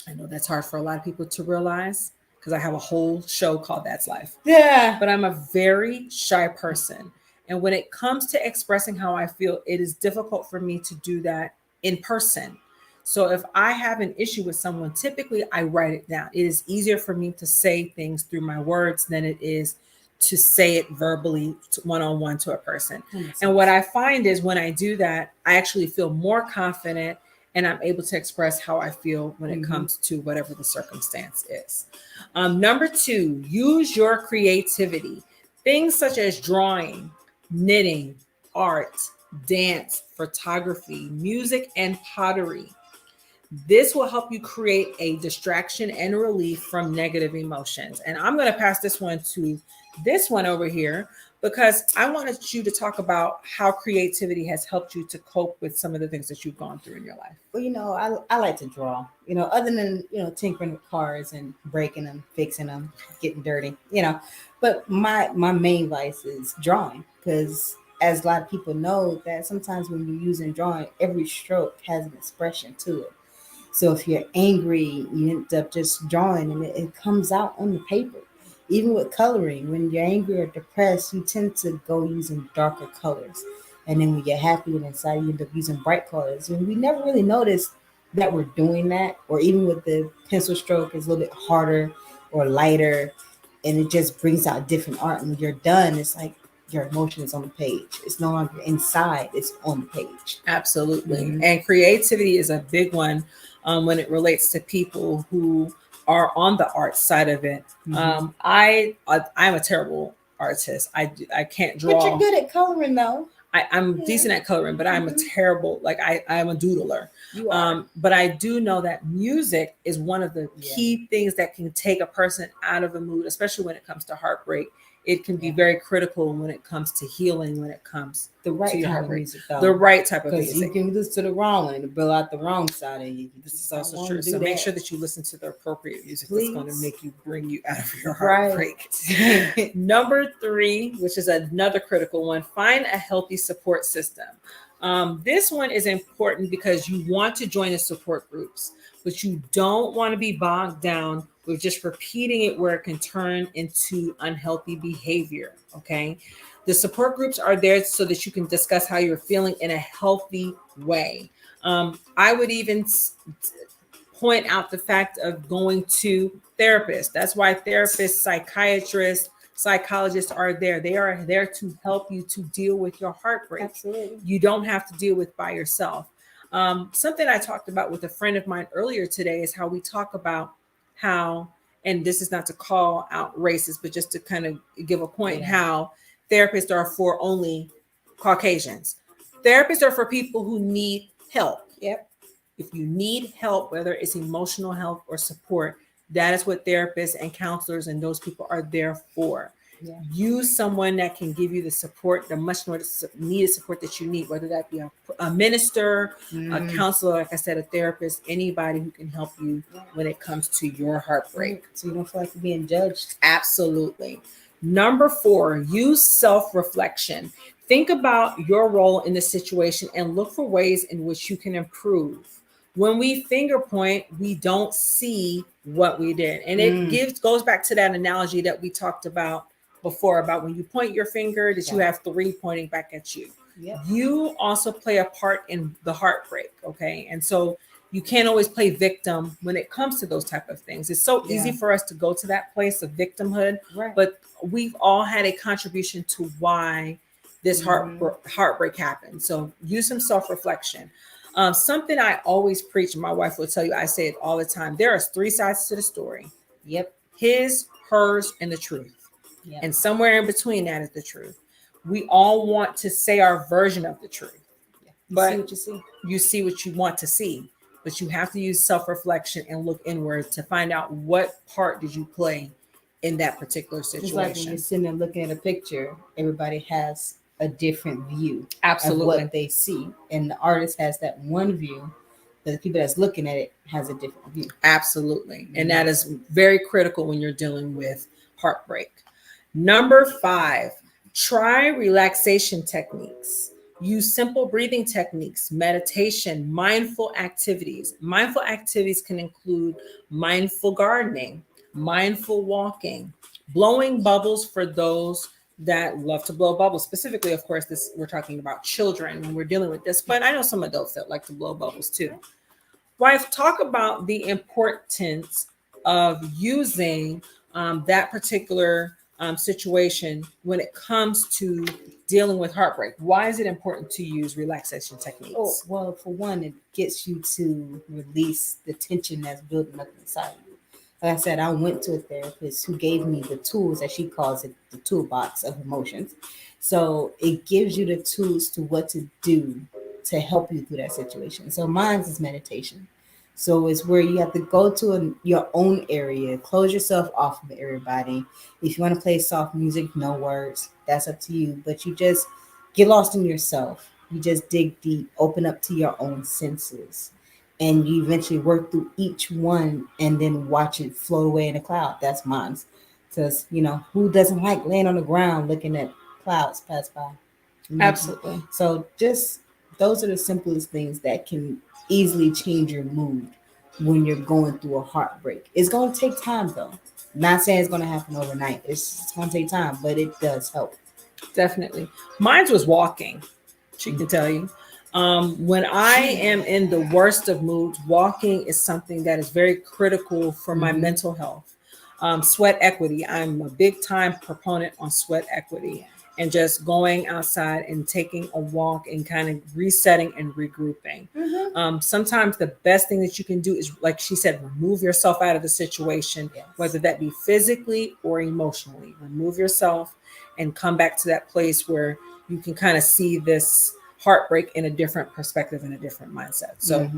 I know that's hard for a lot of people to realize because I have a whole show called That's Life. Yeah. But I'm a very shy person. And when it comes to expressing how I feel, it is difficult for me to do that in person. So if I have an issue with someone, typically I write it down. It is easier for me to say things through my words than it is to say it verbally one-on-one to a person. And what I find is when I do that, I actually feel more confident and I'm able to express how I feel when it comes to whatever the circumstance is. Number two, use your creativity. Things such as drawing, knitting, art, dance, photography, music, and pottery. This will help you create a distraction and relief from negative emotions. And I'm going to pass this one to this one over here because I wanted you to talk about how creativity has helped you to cope with some of the things that you've gone through in your life. Well, I like to draw, other than, tinkering with cars and breaking them, fixing them, getting dirty, but my main vice is drawing because as a lot of people know that sometimes when you're using drawing, every stroke has an expression to it. So if you're angry, you end up just drawing and it comes out on the paper. Even with coloring, when you're angry or depressed, you tend to go using darker colors. And then when you're happy and inside, you end up using bright colors. And we never really notice that we're doing that. Or even with the pencil stroke, it's a little bit harder or lighter. And it just brings out different art. And when you're done, it's like your emotion is on the page. It's no longer inside, it's on the page. Absolutely. And creativity is a big one when it relates to people who are on the art side of it. I'm a terrible artist. I can't draw. But you're good at coloring though. I'm decent at coloring, but I'm a terrible, I'm a doodler. You are. But I do know that music is one of the key things that can take a person out of a mood, especially when it comes to heartbreak. It can be very critical when it comes to healing, when it comes the right to type heartbreak. of music, though. The right type of Because music. you can listen to the wrong one and build out the wrong side of you. This is also true. So make sure that you listen to the appropriate music that's going to bring you out of your heartbreak. Right. Number 3, which is another critical one, find a healthy support system. This one is important because you want to join the support groups, but you don't want to be bogged down with just repeating it where it can turn into unhealthy behavior. Okay. The support groups are there so that you can discuss how you're feeling in a healthy way. I would even point out the fact of going to therapists. That's why therapists, psychiatrists, psychologists are there. They are there to help you to deal with your heartbreak. Absolutely. You don't have to deal with by yourself. Something I talked about with a friend of mine earlier today is how we talk about how, and this is not to call out racist, but just to kind of give a point, how therapists are for only Caucasians. Therapists are for people who need help. Yep. If you need help, whether it's emotional help or support, that is what therapists and counselors and those people are there for. Yeah. Use someone that can give you the support, the much more needed support that you need, whether that be a minister, a counselor, like I said, a therapist, anybody who can help you when it comes to your heartbreak. So you don't feel like you're being judged. Absolutely. Number 4, use self-reflection. Think about your role in the situation and look for ways in which you can improve. When we finger point, we don't see what we did. And it goes back to that analogy that we talked about before, about when you point your finger, that you have 3 pointing back at you. Yep. You also play a part in the heartbreak, okay? And so you can't always play victim when it comes to those type of things. It's so easy for us to go to that place of victimhood, but we've all had a contribution to why this heartbreak happened. So use some self-reflection. Something I always preach, and my wife will tell you, I say it all the time. There are 3 sides to the story. Yep. His, hers, and the truth. Yep. And somewhere in between that is the truth. We all want to say our version of the truth. You see what you see. You see what you want to see. But you have to use self-reflection and look inward to find out what part did you play in that particular situation. It's like when you're sitting there looking at a picture, everybody has a different view Absolutely. of what they see. And the artist has that one view, but the people that's looking at it has a different view. Absolutely. And that is very critical when you're dealing with heartbreak. Number 5, try relaxation techniques. Use simple breathing techniques, meditation, mindful activities. Mindful activities can include mindful gardening, mindful walking, blowing bubbles for those that love to blow bubbles. Specifically, of course, we're talking about children when we're dealing with this, but I know some adults that like to blow bubbles too. Wife, talk about the importance of using that particular situation when it comes to dealing with heartbreak. Why is it important to use relaxation techniques? Oh, well, for one, it gets you to release the tension that's building up inside you. Like I said, I went to a therapist who gave me the tools, as she calls it, the toolbox of emotions. So it gives you the tools to what to do to help you through that situation. So mine is meditation. So it's where you have to go to your own area, close yourself off from everybody. If you want to play soft music, no words, that's up to you. But you just get lost in yourself. You just dig deep, open up to your own senses. And you eventually work through each one and then watch it float away in a cloud. That's mine. Because, who doesn't like laying on the ground looking at clouds pass by? Absolutely. So just those are the simplest things that can easily change your mood when you're going through a heartbreak. It's going to take time, though. Not saying it's going to happen overnight. It's going to take time, but it does help. Definitely. Mine was walking. She can tell you. When I am in the worst of moods, walking is something that is very critical for my mental health. Sweat equity. I'm a big time proponent on sweat equity and just going outside and taking a walk and kind of resetting and regrouping. Sometimes the best thing that you can do is, like she said, remove yourself out of the situation, whether that be physically or emotionally. Remove yourself and come back to that place where you can kind of see this heartbreak in a different perspective and a different mindset. So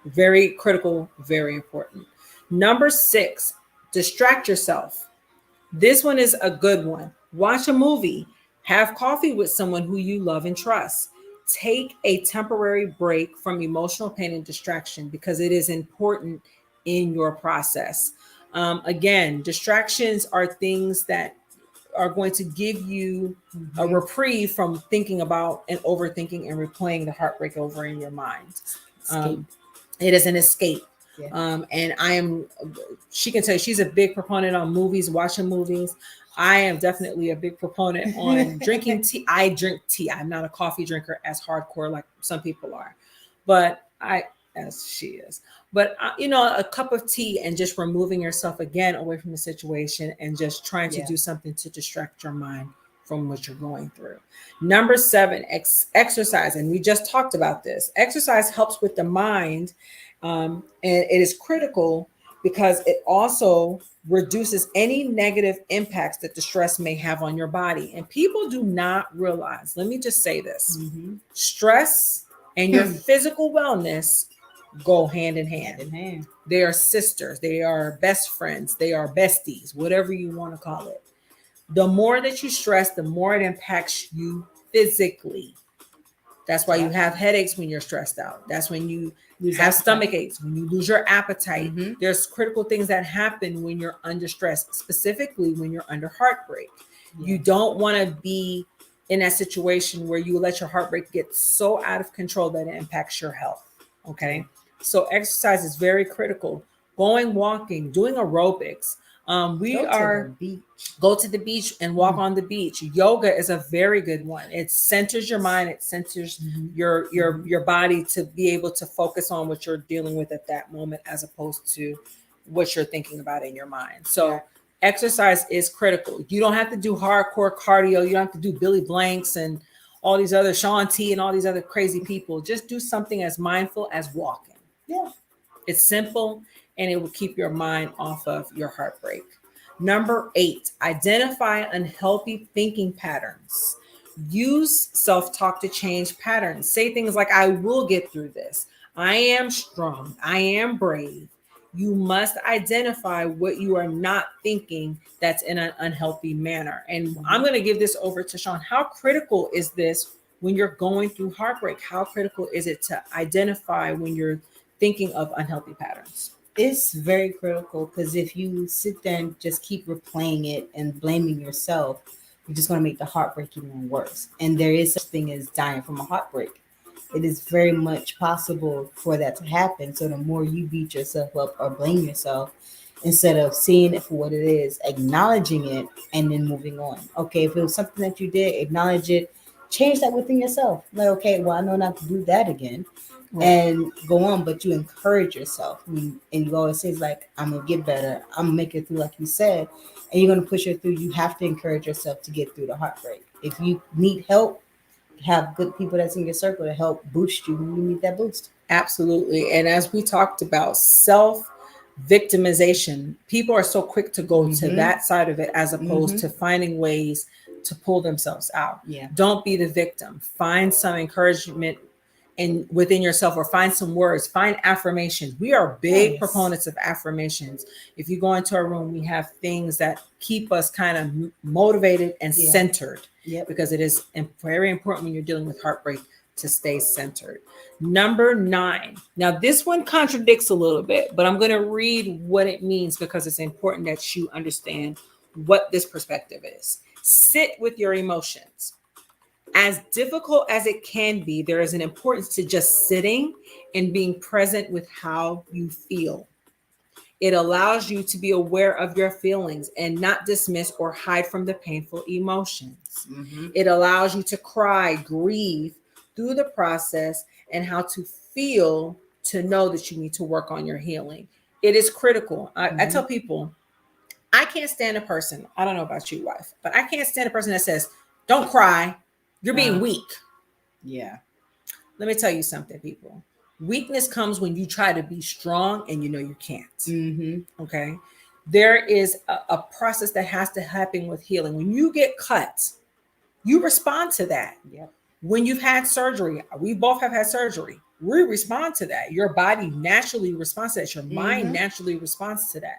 very critical, very important. Number 6, distract yourself. This one is a good one. Watch a movie. Have coffee with someone who you love and trust. Take a temporary break from emotional pain and distraction because it is important in your process. Again, distractions are things that are going to give you a reprieve from thinking about and overthinking and replaying the heartbreak over in your mind. It is an escape. And she can tell you she's a big proponent on movies, watching movies. I am definitely a big proponent on drinking tea. I drink tea. I'm not a coffee drinker as hardcore like some people are, but as she is. But, a cup of tea and just removing yourself again away from the situation and just trying to do something to distract your mind from what you're going through. Number 7, exercise. And we just talked about this. Exercise helps with the mind. And it is critical because it also reduces any negative impacts that the stress may have on your body. And people do not realize, let me just say this, stress and your physical wellness go hand in hand. They are sisters. They are best friends. They are besties, whatever you want to call it. The more that you stress, the more it impacts you physically. That's why you have headaches when you're stressed out. That's when you have stomach aches, when you lose your appetite. There's critical things that happen when you're under stress, specifically when you're under heartbreak. You don't want to be in that situation where you let your heartbreak get so out of control that it impacts your health. Okay. So exercise is very critical. Going walking, doing aerobics. Go to the beach and walk on the beach. Yoga is a very good one. It centers your mind. It centers your body to be able to focus on what you're dealing with at that moment, as opposed to what you're thinking about in your mind. So exercise is critical. You don't have to do hardcore cardio. You don't have to do Billy Blanks and all these other Sean T and all these other crazy people. Just do something as mindful as walking. Yeah. It's simple, and it will keep your mind off of your heartbreak. Number 8, identify unhealthy thinking patterns. Use self-talk to change patterns. Say things like, I will get through this. I am strong. I am brave. You must identify what you are not thinking that's in an unhealthy manner. And I'm going to give this over to Sean. How critical is this when you're going through heartbreak? How critical is it to identify when you're thinking of unhealthy patterns? It's very critical, because if you sit there and just keep replaying it and blaming yourself, you're just going to make the heartbreak even worse. And there is such thing as dying from a heartbreak. It is very much possible for that to happen. So the more you beat yourself up or blame yourself, instead of seeing it for what it is, acknowledging it, and then moving on. Okay, if it was something that you did, acknowledge it, change that within yourself. Like, okay, well, I know not to do that again. And go on, but you encourage yourself, and you always say, like, I'm gonna get better, I'm gonna make it through, like you said, and you're gonna push it through. You have to encourage yourself to get through the heartbreak. If you need help, have good people that's in your circle to help boost you when you need that boost. Absolutely. And as we talked about, self victimization, people are so quick to go to that side of it, as opposed to finding ways to pull themselves out. Don't be the victim. Find some encouragement and within yourself, or find some words, find affirmations. We are big proponents of affirmations. If you go into a room, we have things that keep us kind of motivated and centered, because it is very important when you're dealing with heartbreak to stay centered. Number 9. Now this one contradicts a little bit, but I'm going to read what it means, because it's important that you understand what this perspective is. Sit with your emotions. As difficult as it can be, there is an importance to just sitting and being present with how you feel. It allows you to be aware of your feelings and not dismiss or hide from the painful emotions. It allows you to cry, grieve through the process, and how to feel to know that you need to work on your healing. It is critical. I tell people, I can't stand a person. I don't know about you, wife, but I can't stand a person that says, don't cry. You're being weak. Yeah. Let me tell you something, people. Weakness comes when you try to be strong and you know you can't. Okay. There is a process that has to happen with healing. When you get cut, you respond to that. When you've had surgery, we both have had surgery. We respond to that. Your body naturally responds to that. Your mind naturally responds to that.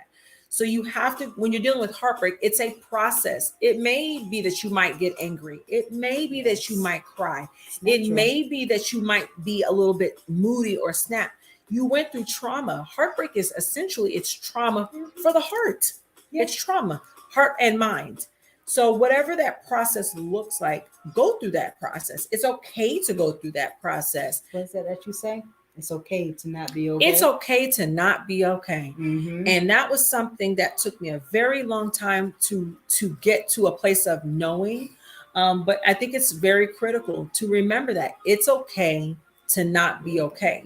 So you have to, when you're dealing with heartbreak, it's a process. It may be that you might get angry. It may be that you might cry. It may be that you might be a little bit moody or snap. You went through trauma. Heartbreak is essentially, it's trauma for the heart. It's trauma, heart and mind. So whatever that process looks like, go through that process. It's okay to go through that process. What's that you say? It's okay to not be okay. It's okay to not be okay. And that was something that took me a very long time to get to a place of knowing. But I think it's very critical to remember that it's okay to not be okay.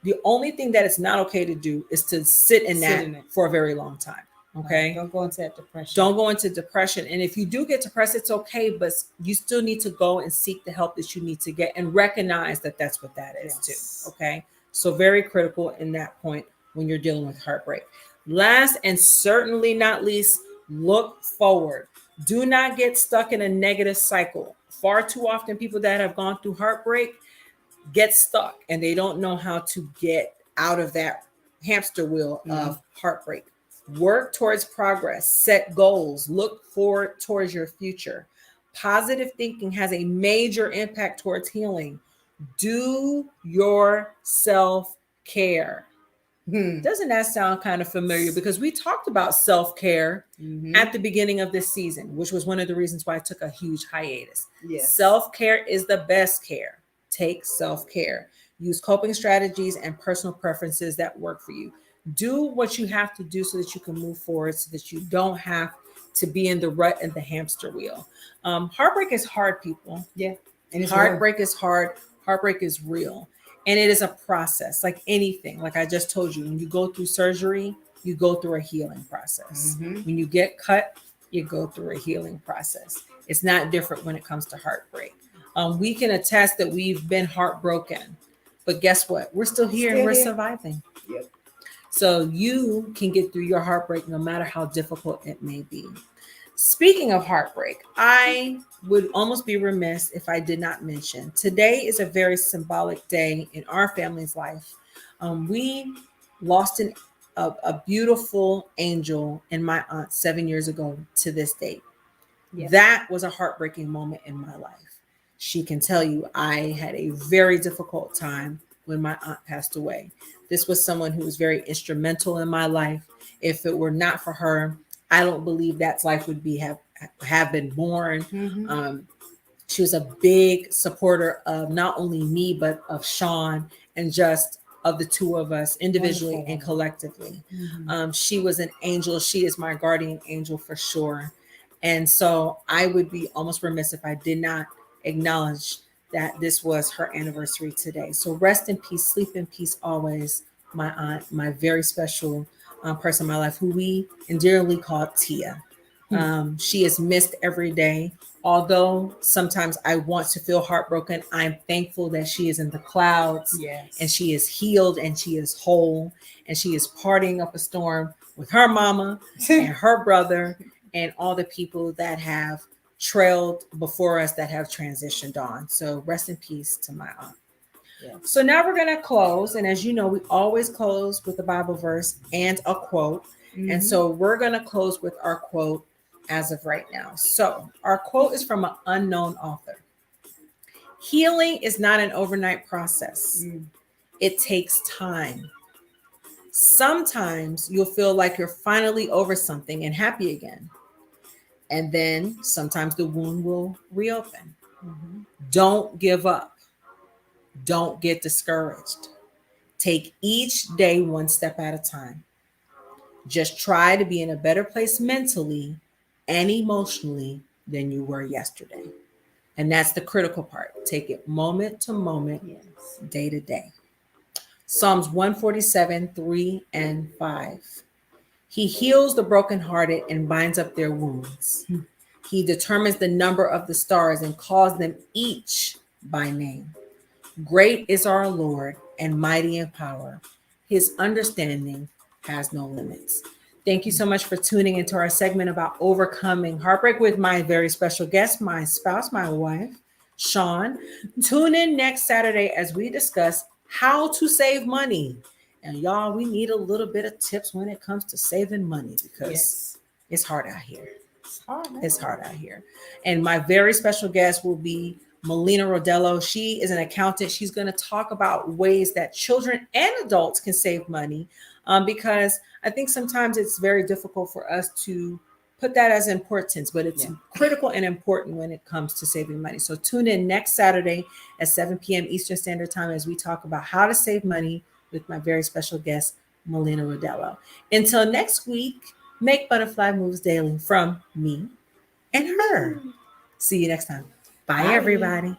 The only thing that it's not okay to do is to sit in that for a very long time. Okay. Don't go into that depression. Don't go into depression. And if you do get depressed, it's okay, but you still need to go and seek the help that you need to get, and recognize that that's what that is too. Okay. So very critical in that point when you're dealing with heartbreak. Last and certainly not least, look forward. Do not get stuck in a negative cycle. Far too often, people that have gone through heartbreak get stuck and they don't know how to get out of that hamster wheel of heartbreak. Work towards progress, set goals, look forward towards your future. Positive thinking has a major impact towards healing. Do your self care. Doesn't that sound kind of familiar? Because we talked about self care at the beginning of this season, which was one of the reasons why I took a huge hiatus. Yes. Self care is the best care. Take self care. Use coping strategies and personal preferences that work for you. Do what you have to do so that you can move forward, so that you don't have to be in the rut and the hamster wheel. Heartbreak is hard, people. Yeah. And it's Heartbreak is hard. Heartbreak is real. And it is a process, like anything. Like I just told you, when you go through surgery, you go through a healing process. When you get cut, you go through a healing process. It's not different when it comes to heartbreak. We can attest that we've been heartbroken, but guess what? We're still here and we're surviving. Yep. So you can get through your heartbreak no matter how difficult it may be. Speaking of heartbreak, I would almost be remiss if I did not mention today is a very symbolic day in our family's life. We lost a beautiful angel in my aunt 7 years ago to this date. Yeah. That was a heartbreaking moment in my life. She can tell you I had a very difficult time when my aunt passed away. This was someone who was very instrumental in my life. If it were not for her, I don't believe that life would have been born. She was a big supporter of not only me, but of Sean and just of the two of us individually and collectively. She was an angel. She is my guardian angel for sure. And so I would be almost remiss if I did not acknowledge that this was her anniversary today. So rest in peace, sleep in peace always, my aunt, my very special person in my life who we endearingly call Tia. She is missed every day. Although sometimes I want to feel heartbroken, I'm thankful that she is in the clouds. Yes. And she is healed and she is whole and she is partying up a storm with her mama and her brother and all the people that have trailed before us that have transitioned on. So rest in peace to my aunt. Yeah. So now we're going to close. And as you know, we always close with a Bible verse and a quote. And so we're going to close with our quote as of right now. So our quote is from an unknown author. Healing is not an overnight process. It takes time. Sometimes you'll feel like you're finally over something and happy again. And then sometimes the wound will reopen. Don't give up. Don't get discouraged. Take each day one step at a time. Just try to be in a better place mentally and emotionally than you were yesterday. And that's the critical part. Take it moment to moment, day to day. Psalms 147, 3 and 5. He heals the brokenhearted and binds up their wounds. He determines the number of the stars and calls them each by name. Great is our Lord and mighty in power. His understanding has no limits. Thank you so much for tuning into our segment about overcoming heartbreak with my very special guest, my spouse, my wife, Sean. Tune in next Saturday as we discuss how to save money. And y'all, we need a little bit of tips when it comes to saving money because it's hard out here. It's hard out here. And my very special guest will be Melina Rodello. She is an accountant. She's going to talk about ways that children and adults can save money because I think sometimes it's very difficult for us to put that as importance, but it's critical and important when it comes to saving money. So tune in next Saturday at 7 p.m. Eastern Standard Time as we talk about how to save money with my very special guest, Melina Rodello. Until next week, make butterfly moves daily from me and her. See you next time. Bye. Everybody.